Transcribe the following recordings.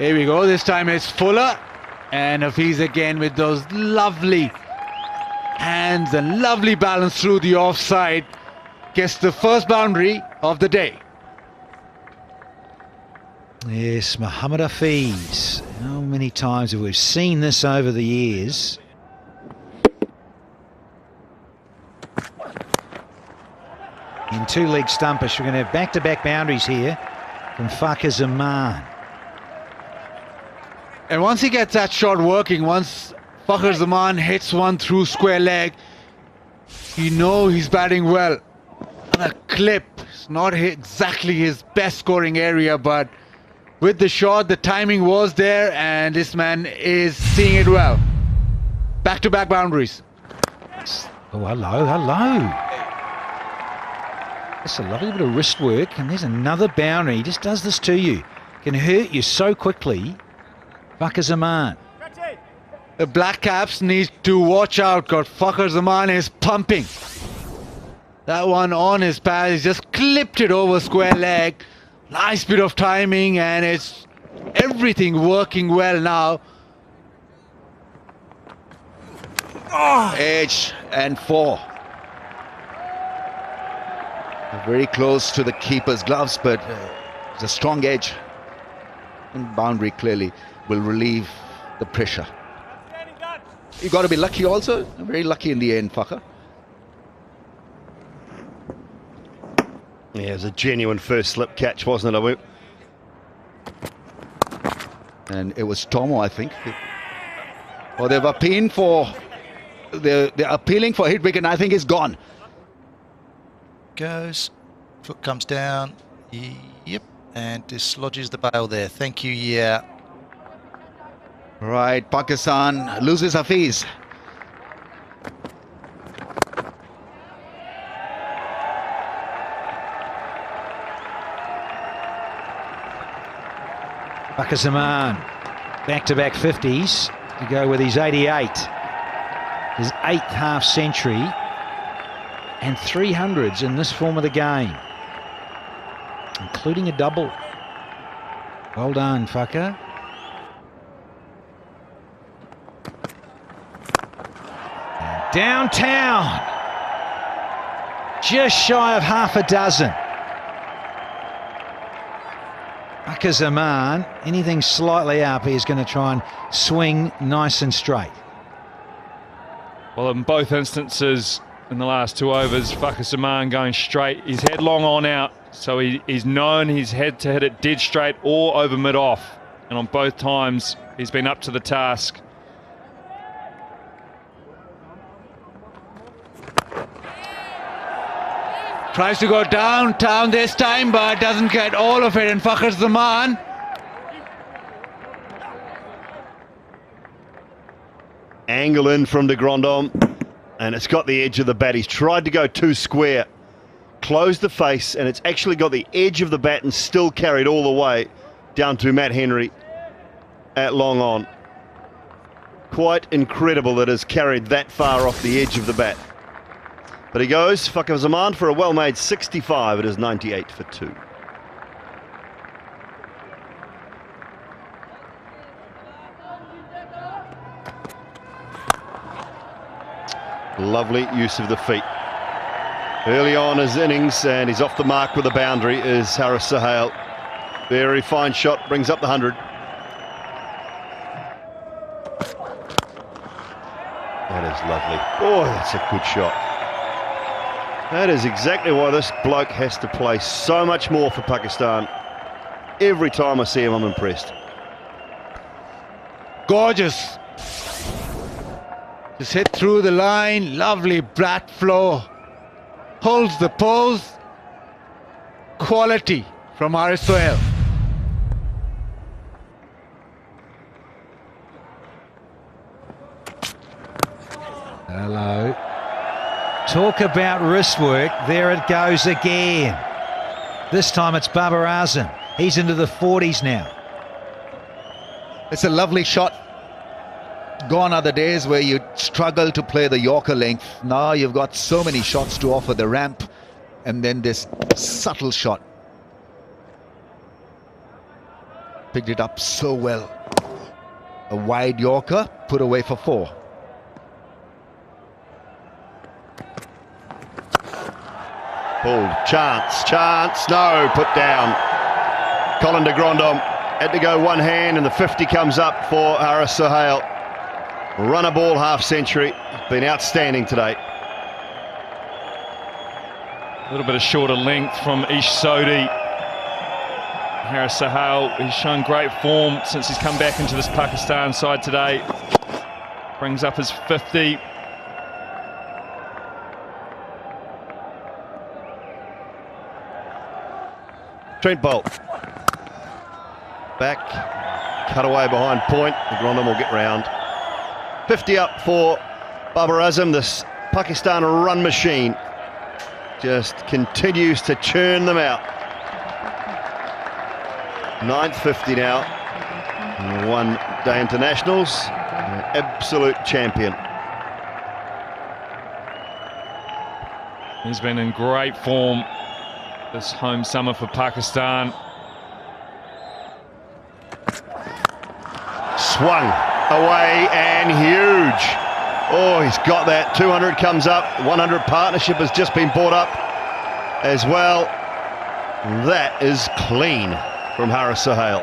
Here we go. This time it's Fuller. And Hafiz again with those lovely hands and lovely balance through the offside. Gets the first boundary of the day. Yes, Mohammed Hafiz. How many times have we seen this over the years? In two-leg stumpish, we're going to have back-to-back boundaries here from Fakhar Zaman. And once he gets that shot working, once Fakhar Zaman hits one through square leg, you know he's batting well. On a clip, it's not exactly his best scoring area, but with the shot, the timing was there, and this man is seeing it well. Back-to-back boundaries. Oh, hello, hello. That's a lovely bit of wrist work, and there's another boundary. He just does this to you. Can hurt you so quickly. Fakhar Zaman. The Black Caps need to watch out, because Fakhar Zaman is pumping. That one on his pad, he's just clipped it over square leg. Nice bit of timing, and it's everything working well now. Edge and 4. Very close to the keeper's gloves, but it's a strong edge. And boundary clearly will relieve the pressure. You got to be lucky also. Very lucky in the end, Fakhar. Yeah, it was a genuine first slip catch, wasn't it? And it was Tomo, I think. Or they've appealed for, they're appealing for hit wicket, and I think it's gone. Goes, foot comes down, yep, and dislodges the bail there. Thank you, yeah. Right, Pakistan loses Hafiz. Fakhar Zaman, back-to-back 50s to go with his 88. His 8th half century and 300s in this form of the game, including a double. Well done, Fakhar. And downtown, just shy of half a dozen. Fakhar Zaman, anything slightly up, he's going to try and swing nice and straight. Well, in both instances, in the last 2 overs, Fakhar Zaman going straight. He's had long on out, so he's known he's had to hit it dead straight or over mid-off. And on both times, he's been up to the task. Tries to go downtown this time, but doesn't get all of it. And Fakhar Zaman, Angle in from de Grandhomme, and it's got the edge of the bat. He's tried to go too square, closed the face, and it's actually got the edge of the bat and still carried all the way down to Matt Henry at long on. Quite incredible that it's carried that far off the edge of the bat. But he goes, Fakhar Zaman, for a well-made 65. It is 98 for 2. Lovely use of the feet. Early on his innings, and he's off the mark with a boundary, is Haris Sohail. Very fine shot, brings up the 100. That is lovely. Oh, that's a good shot. That is exactly why this bloke has to play so much more for Pakistan. Every time I see him, I'm impressed. gorgeous. Just hit through the line, lovely bat flow. Holds the pose. Quality from Haris Sohail. Hello. Talk about wrist work. There it goes again. This time it's Babar Azam. He's into the 40s now. It's a lovely shot. Gone are the days where you struggle to play the Yorker length. Now you've got so many shots to offer, the ramp and then this subtle shot. picked it up so well. A wide Yorker, put away for 4. Pulled, chance, no, put down. Colin de Grandhomme had to go one hand, and the 50 comes up for Haris Sohail. Run a ball half century, been outstanding today. A little bit of shorter length from Ish Sodhi. Haris Sohail, he's shown great form since he's come back into this Pakistan side today. Brings up his 50. Trent Bolt. Back, cut away behind point. The Grandhomme will get round. 50 up for Babar Azam. This Pakistan run machine just continues to churn them out. 9th 50 now. One day internationals. Absolute champion. He's been in great form this home summer for Pakistan. Swung away and huge. Oh, he's got that. 200 comes up. 100 partnership has just been brought up as well. That is clean from Haris Sohail.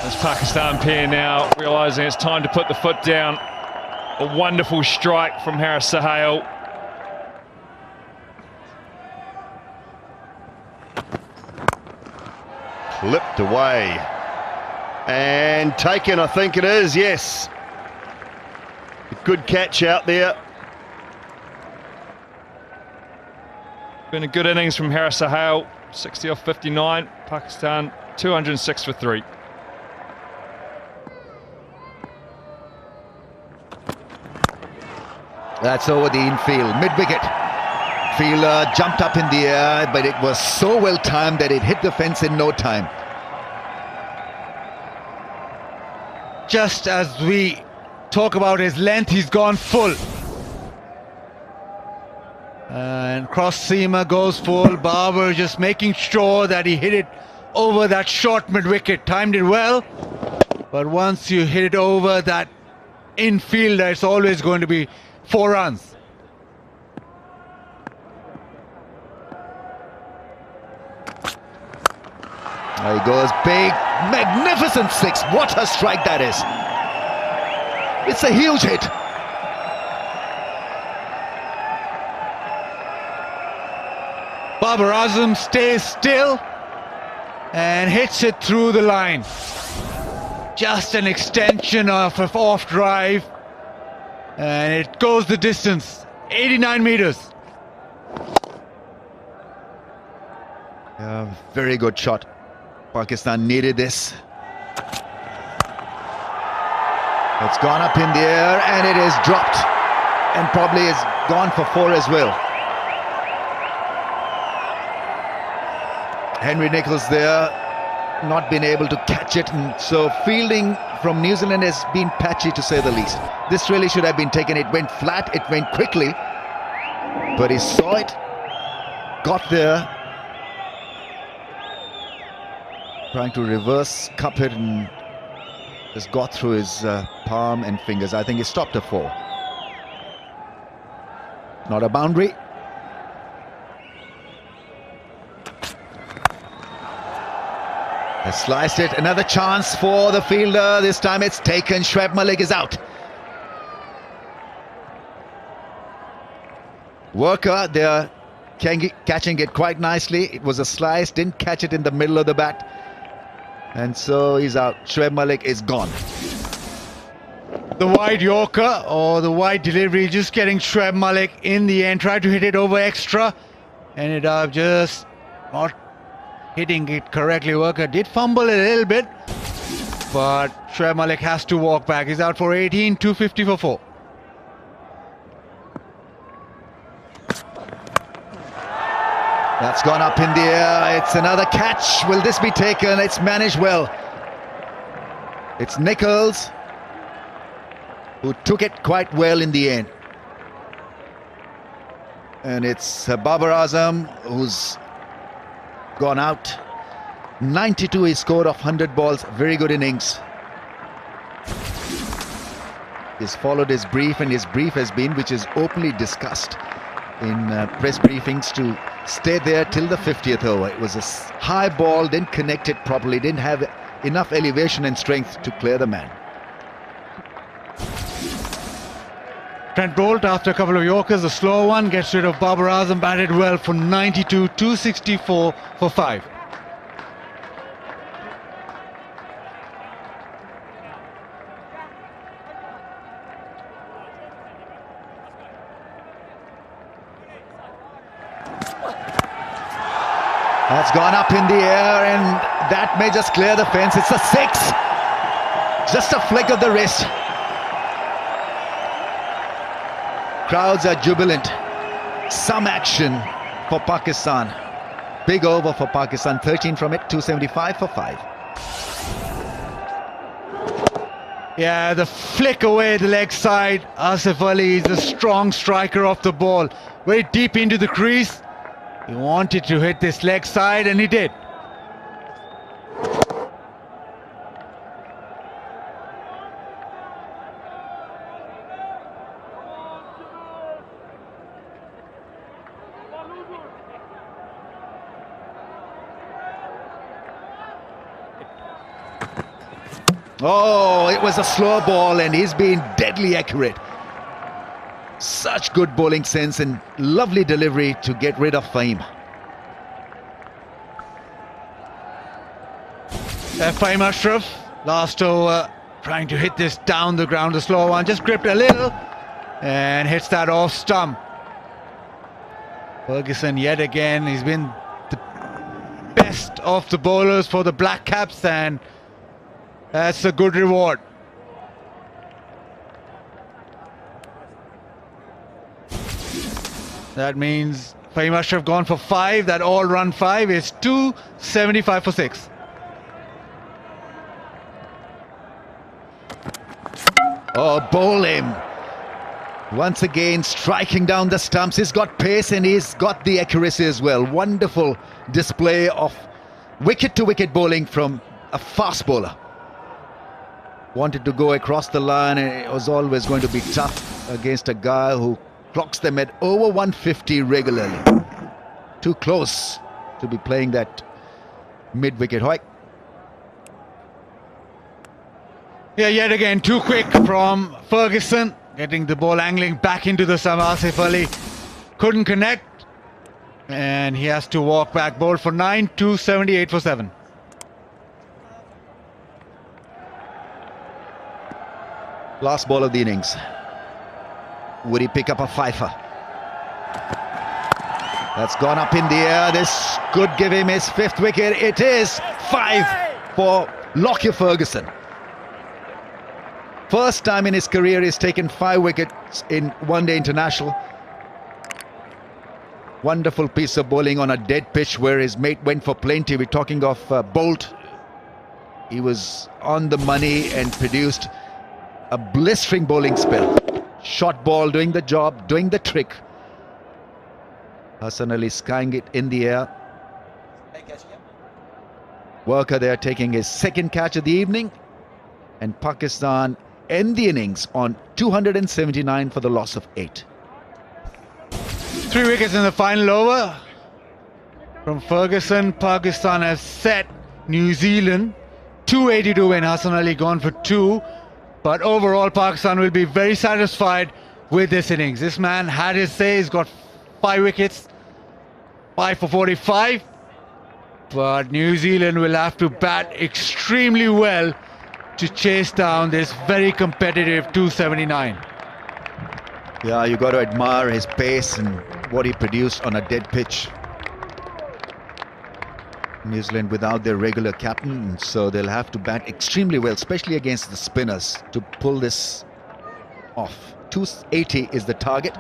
This Pakistan pair now realising it's time to put the foot down. A wonderful strike from Haris Sohail. Clipped away and taken, I think it is, yes. A good catch out there. Been a good innings from Haris Sohail. 60 off 59. Pakistan 206 for 3. That's over the infield, mid-wicket. Fielder jumped up in the air, but it was so well timed that it hit the fence in no time. Just as we talk about his length, he's gone full. And cross seamer goes full. Babar just making sure that he hit it over that short mid-wicket. Timed it well, but once you hit it over that infielder, it's always going to be 4 runs. There he goes, big, magnificent 6. What a strike that is. It's a huge hit. Babar Azam stays still and hits it through the line. Just an extension of an off drive, and it goes the distance, 89 meters. Very good shot. Pakistan needed this. It's gone up in the air and it is dropped, and probably is gone for 4 as well. Henry Nicholls there, not been able to catch it, and so fielding from New Zealand has been patchy to say the least. This really should have been taken. It went flat, it went quickly, but he saw it, got there, trying to reverse cup it, and just got through his palm and fingers. I think he stopped a 4. Not a boundary. Has sliced it. Another chance for the fielder. This time it's taken. Shoaib Malik is out. Worker there catching it quite nicely. It was a slice, didn't catch it in the middle of the bat, and so he's out. Shoaib Malik is gone. The wide Yorker or the wide delivery, just getting Shoaib Malik in the end. Tried to hit it over extra, ended up just not hitting it correctly. Worker did fumble a little bit, but Shoaib Malik has to walk back. He's out for 18, 250 for 4. That's gone up in the air. It's another catch. Will this be taken? It's managed well. It's Nicholls who took it quite well in the end. And it's Babar Azam who's gone out. 92 he scored off 100 balls. Very good innings. He's followed his brief, and his brief has been, which is openly discussed in press briefings, to stay there till the 50th over. It was a high ball, didn't connect it properly, didn't have enough elevation and strength to clear the man. Trent Bolt, after a couple of Yorkers, a slow one, gets rid of Babar Azam, batted well for 92, 264 for 5. That's gone up in the air, and that may just clear the fence. It's a 6. Just a flick of the wrist. Crowds are jubilant. Some action for Pakistan. Big over for Pakistan. 13 from it, 275 for 5. Yeah, the flick away the leg side. Asif Ali is a strong striker off the ball. Very deep into the crease. He wanted to hit this leg side, and he did. Oh, it was a slow ball, and he's been deadly accurate. Such good bowling sense and lovely delivery to get rid of Fahim. Fahim Ashraf, last over, trying to hit this down the ground, the slow one, just gripped a little and hits that off stump. Ferguson yet again, he's been the best of the bowlers for the Black Caps, and that's a good reward. That means Fahim Ashraf gone for 5. That all-run 5 is 275 for 6. Oh, bowl him. Once again, striking down the stumps. He's got pace and he's got the accuracy as well. Wonderful display of wicket-to-wicket bowling from a fast bowler. Wanted to go across the line, and it was always going to be tough against a guy who clocks them at over 150 regularly. Too close to be playing that mid-wicket hike. Yeah, yet again, too quick from Ferguson. Getting the ball angling back into the stump. Asif Ali couldn't connect, and he has to walk back. Bowled for 9, 278 for 7. Last ball of the innings. Would he pick up a fifer? That's gone up in the air. This could give him his 5th wicket. It is 5 for Lockyer Ferguson. First time in his career he's taken 5 wickets in one-day international. Wonderful piece of bowling on a dead pitch where his mate went for plenty. We're talking of Bolt. He was on the money and produced a blistering bowling spell. Short ball doing the job, doing the trick. Hassan Ali skying it in the air. Worker there taking his 2nd catch of the evening. And Pakistan end the innings on 279 for the loss of 8. 3 wickets in the final over from Ferguson. Pakistan has set New Zealand 282 when Hassan Ali gone for 2. But overall, Pakistan will be very satisfied with this innings. This man had his say. He's got 5 wickets, 5 for 45. But New Zealand will have to bat extremely well to chase down this very competitive 279. Yeah, you got to admire his pace and what he produced on a dead pitch. New Zealand without their regular captain, so they'll have to bat extremely well, especially against the spinners, to pull this off. 280 is the target.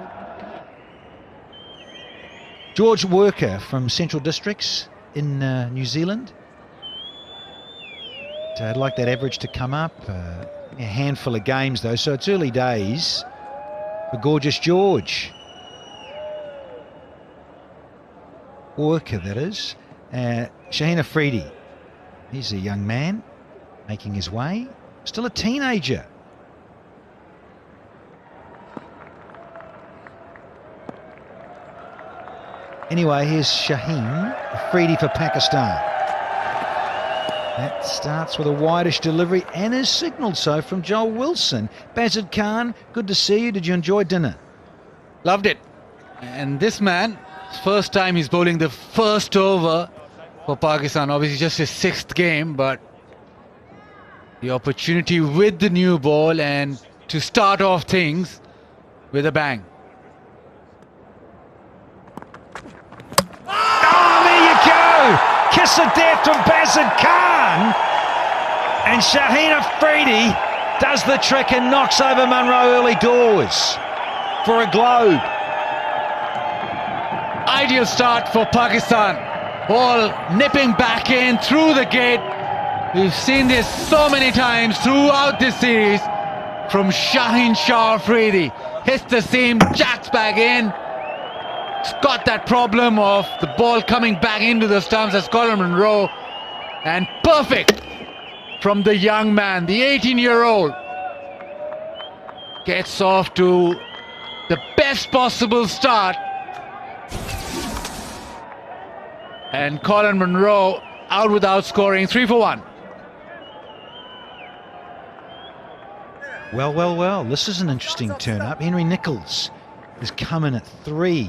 George Worker from Central Districts in New Zealand. I'd like that average to come up. A handful of games though, so it's early days for Gorgeous George. Worker, that is. Shaheen Afridi He's a young man making his way, still a teenager. Anyway, here's Shaheen Afridi for Pakistan. That starts with a wideish delivery and is signalled so from Joel Wilson. Bazid Khan, good to see you. Did you enjoy dinner? Loved it. And this man, first time he's bowling the first over for Pakistan. Obviously just his 6th game, but the opportunity with the new ball and to start off things with a bang. Kiss of death from Bazid Khan, and Shaheen Afridi does the trick and knocks over Munro early doors for a globe. Ideal start for Pakistan. Ball nipping back in through the gate. We've seen this so many times throughout this series from Shaheen Shah Afridi. Hits the seam, jacks back in. It's got that problem of the ball coming back into the stumps as Colin Munro, and perfect from the young man, the 18-year-old. Gets off to the best possible start, and Colin Munro out without scoring. 3 for 1. Well, this is an interesting turn-up. Henry Nicholls has come in at 3.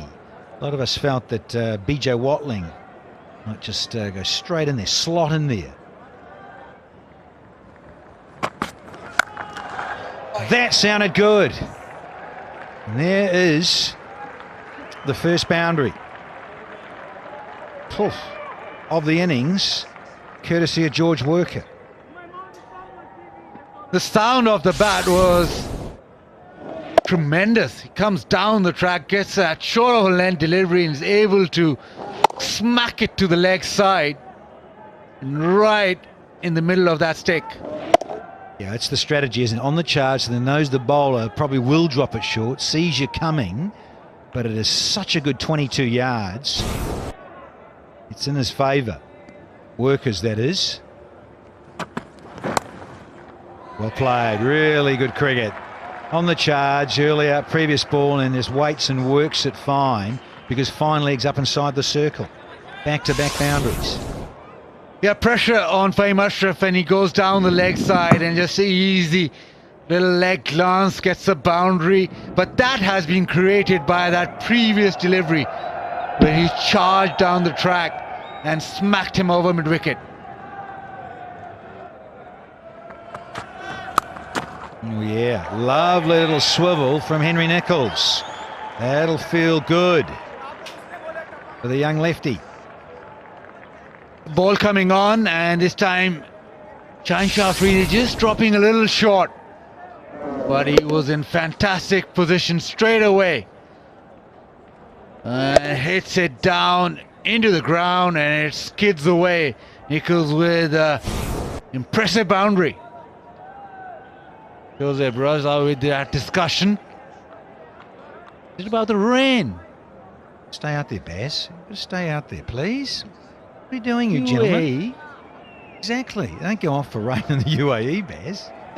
A lot of us felt that BJ Watling might just go straight in there, slot in there. That sounded good. And there is the first boundary of the innings, courtesy of George Worker. The sound of the bat was tremendous. He comes down the track, gets that short of a length delivery and is able to smack it to the leg side and right in the middle of that stick. Yeah, it's the strategy, isn't it? On the charge, and then knows the bowler probably will drop it short, sees you coming, but it is such a good 22 yards. It's in his favour. Workers, that is. Well played, really good cricket. On the charge earlier, previous ball, and just waits and works it fine because fine legs up inside the circle. Back-to-back boundaries. Yeah, pressure on Fahim Ashraf, and he goes down the leg side and just easy little leg glance, gets a boundary. But that has been created by that previous delivery where he charged down the track and smacked him over mid-wicket. Oh yeah, lovely little swivel from Henry Nicholls. That'll feel good for the young lefty. Ball coming on, and this time Shaheen Shah Afridi just dropping a little short, but he was in fantastic position straight away and hits it down into the ground and it skids away. Nicholls with an impressive boundary. Joseph Raza with that discussion. Is it about the rain? Stay out there, Baz. Stay out there, please. What are you doing, you gentlemen? Exactly. Don't go off for rain in the UAE, Baz.